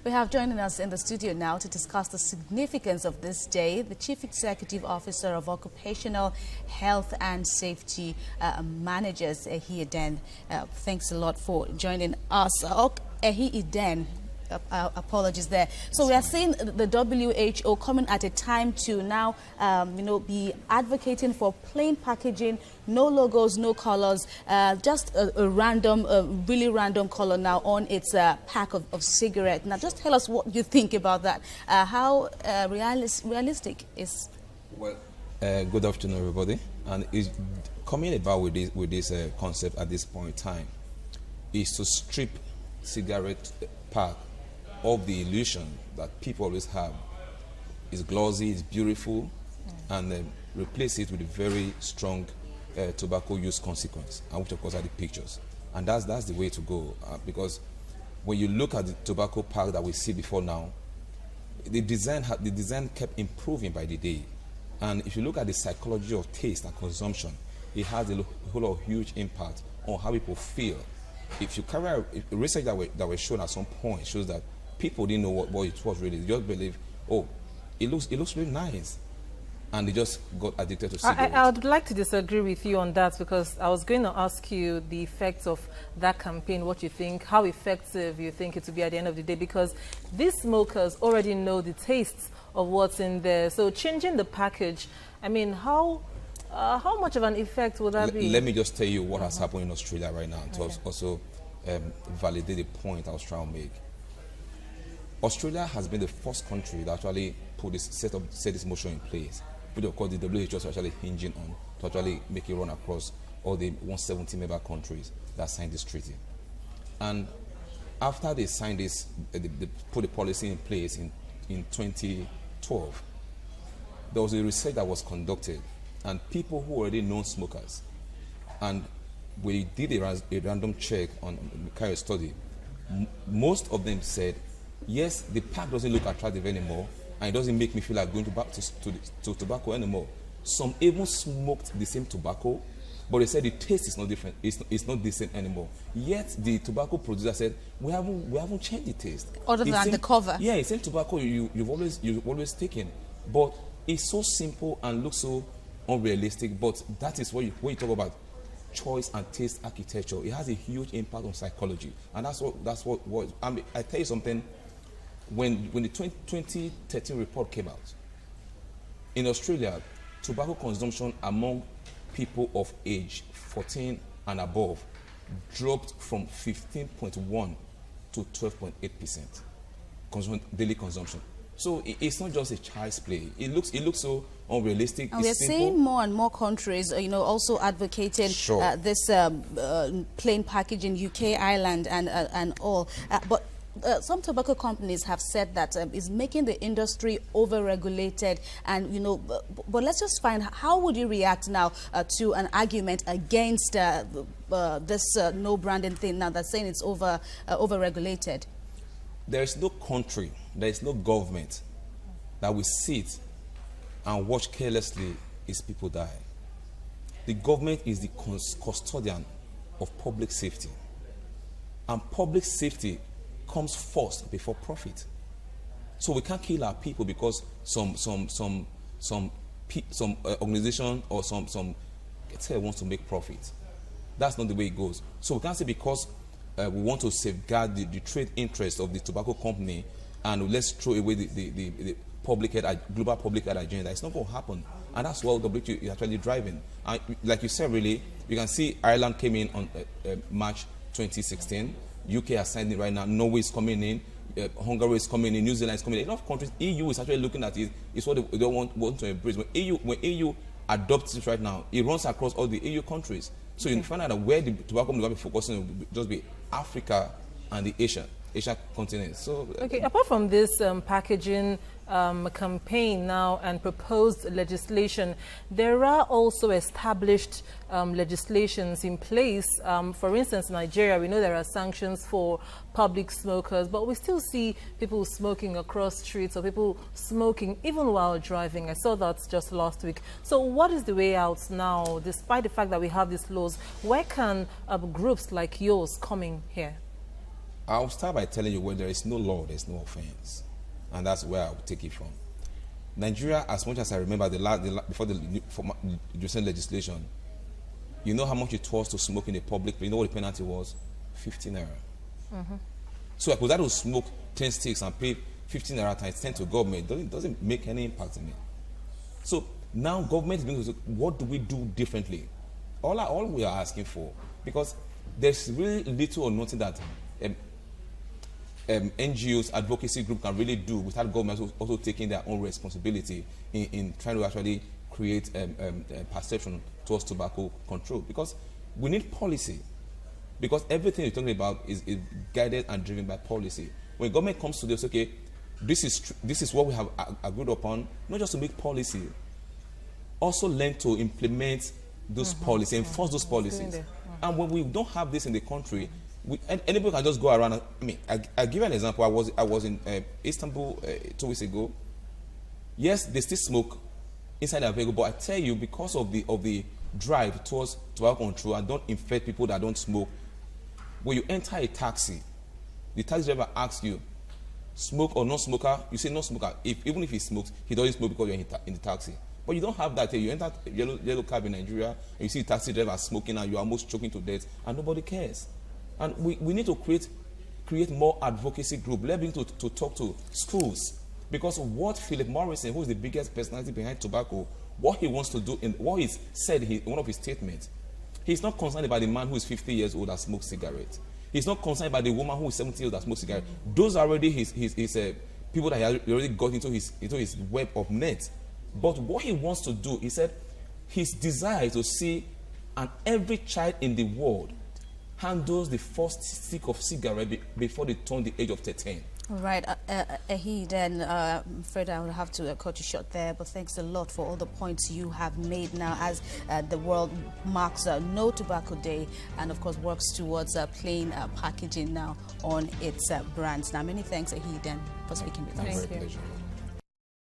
We have joining us in the studio now to discuss the significance of this day, the Chief Executive Officer of Occupational Health and Safety Managers, Ehi Iden. Thanks a lot for joining us. Ehi Iden. Apologies there. So we are seeing the WHO coming at a time to now, be advocating for plain packaging, no logos, no colors, just a really random color now on its pack of cigarette. Now, just tell us what you think about that. How realistic is? Well, good afternoon, everybody. And is coming about with this concept at this point in time is to strip cigarette pack of the illusion that people always have. It's glossy, it's beautiful, and replace it with a very strong tobacco use consequence, and which of course are the pictures. And that's the way to go, because when you look at the tobacco pack that we see before now, the design kept improving by the day. And if you look at the psychology of taste and consumption, it has a whole lot of huge impact on how people feel. If you carry out research that was shown at some point shows that people didn't know what it was really. They just believe, oh, it looks really nice. And they just got addicted to cigarettes. I would like to disagree with you on that, because I was going to ask you the effects of that campaign, what you think, how effective you think it will be at the end of the day, because these smokers already know the tastes of what's in there. So changing the package, I mean, how much of an effect would that be? Let me just tell you what has happened in Australia right now to also validate the point I was trying to make. Australia has been the first country that actually put set this motion in place, which of course the WHO is actually hinging on to actually make it run across all the 170 member countries that signed this treaty. And after they signed this, they put the policy in place in 2012, there was a research that was conducted, and people who were already known smokers, and we did a random check on the carrier study, most of them said, yes, the pack doesn't look attractive anymore, and it doesn't make me feel like going to tobacco anymore. Some even smoked the same tobacco, but they said the taste is not different. It's not the same anymore. Yet the tobacco producer said, we haven't changed the taste. Other than the cover. Yeah, it's same tobacco you've always taken, but it's so simple and looks so unrealistic. But that is when you talk about choice and taste architecture. It has a huge impact on psychology, and that's what I mean. I tell you something. When the 2013 report came out, in Australia, tobacco consumption among people of age 14 and above dropped from 15.1 to 12.8% daily consumption. So it's not just a child's play. It looks so unrealistic. And we're seeing more and more countries, also advocating this plain packaging, UK, Ireland, and all. But some tobacco companies have said that is making the industry over-regulated, and but let's just find, how would you react now to an argument against this no branding thing now that's saying it's over-regulated? There is no country, there is no government that will sit and watch carelessly as people die. The government is the custodian of public safety, and public safety comes first before profit. So we can't kill our people because some organization or some cartel wants to make profit. That's not the way it goes. So we can't say because we want to safeguard the trade interest of the tobacco company and let's throw away the global public health agenda. It's not going to happen, and that's what WHO is actually driving. And like you said, really, you can see Ireland came in on March 2016. UK has signed it right now. Norway is coming in. Hungary is coming in. New Zealand is coming in. A lot of countries, EU is actually looking at it. It's what they don't want to embrace. When EU adopts it right now, it runs across all the EU countries. So you find out that where the tobacco will be focusing on will just be Africa and the Asia continent. So okay, apart from this packaging campaign now and proposed legislation, there are also established legislations in place. For instance, in Nigeria, we know there are sanctions for public smokers, but we still see people smoking across streets or people smoking even while driving. I saw that just last week. So what is the way out now, despite the fact that we have these laws? Where can groups like yours come in here? I'll start by telling you, where there is no law, there is no offense. And that's where I'll take it from. Nigeria, as much as I remember before the recent legislation, you know how much it was to smoke in the public, but you know what the penalty was? 15 naira. So I could that to smoke 10 sticks and pay 15 naira times 10 to government. It doesn't make any impact in it. So now government is going to say, what do we do differently? All we are asking for, because there's really little or nothing that NGOs, advocacy group can really do without government also taking their own responsibility in trying to actually create perception towards tobacco control. Because we need policy. Because everything you're talking about is guided and driven by policy. When government comes to this, okay, this is what we have agreed upon, not just to make policy, also learn to implement those policies, enforce those policies. And when we don't have this in the country, anybody can just go around. I mean, I give you an example. I was in Istanbul 2 weeks ago. Yes, they still smoke inside their vehicle, but I tell you, because of the drive towards tobacco control and don't infect people that don't smoke, when you enter a taxi, the taxi driver asks you, smoke or non-smoker? You say non-smoker. Even if he smokes, he doesn't smoke because you're in the taxi. But you don't have that here. You enter a yellow cab in Nigeria, and you see the taxi driver smoking, and you're almost choking to death, and nobody cares. And we need to create more advocacy group. Let's begin to talk to schools. Because what Philip Morrison, who is the biggest personality behind tobacco, what he wants to do, what he said in one of his statements, he's not concerned about the man who is 50 years old that smokes cigarettes. He's not concerned about the woman who is 70 years old that smokes cigarettes. Those are already his people that he has already got into his web of net. But what he wants to do, he said, his desire is to see every child in the world handles the first stick of cigarette before they turn the age of 13. All right, Ehi Iden, I'm afraid I will have to cut you short there, but thanks a lot for all the points you have made now as the world marks No Tobacco Day and, of course, works towards plain packaging now on its brands. Now, many thanks, Ehi Iden, for speaking with us. Thank you.